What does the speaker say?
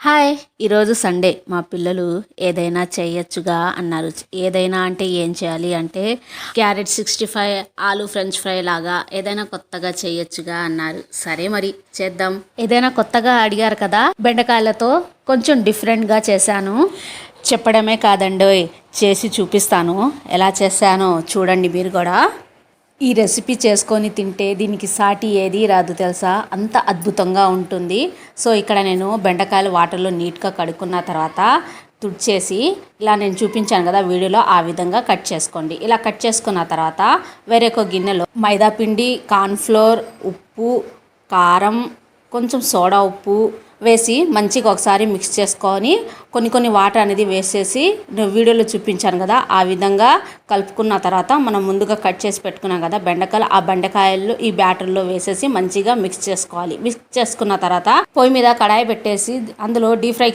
Hi! ఈరోజు Sunday. మా పిల్లలు ఏదైనా చేయొచ్చుగా అన్నారు. ఏదైనా అంటే ఏం చేయాలి అంటే క్యారెట్ 65, ఆలు ఫ్రెంచ్ ఫ్రై లాగా ఏదైనా కొత్తగా చేయొచ్చుగా అన్నారు. సరే మరి చేద్దాం. ఏదైనా కొత్తగా అడిగారు కదా, బెండకాయలతో కొంచెం డిఫరెంట్గా చేశాను. చెప్పడమే కాదండోయ్, చేసి చూపిస్తాను. ఎలా చేశానో చూడండి మీరు కూడా. ఈ రెసిపీ చేసుకొని తింటే దీనికి సాటి ఏది రాదు తెలుసా, అంత అద్భుతంగా ఉంటుంది. సో ఇక్కడ నేను బెండకాయలు వాటర్లో నీట్గా కడుక్కున్న తర్వాత తుడిచేసి ఇలా నేను చూపించాను కదా వీడియోలో, ఆ విధంగా కట్ చేసుకోండి. ఇలా కట్ చేసుకున్న తర్వాత వేరే ఒక గిన్నెలో మైదా పిండి, కార్న్ఫ్లోర్, ఉప్పు, కారం, కొంచెం సోడా ఉప్పు వేసి మంచిగా ఒకసారి మిక్స్ చేసుకొని కొన్ని వాటర్ అనేది వేసేసి నేను వీడియోలో చూపించాను కదా, ఆ విధంగా కలుపుకున్న తర్వాత మనం ముందుగా కట్ చేసి పెట్టుకున్నాం కదా బెండకాయలు, ఆ బెండకాయలు ఈ బ్యాటర్లో వేసేసి మంచిగా మిక్స్ చేసుకోవాలి. మిక్స్ చేసుకున్న తర్వాత పొయ్యి మీద కడాయి పెట్టేసి అందులో డీప్ ఫ్రైకి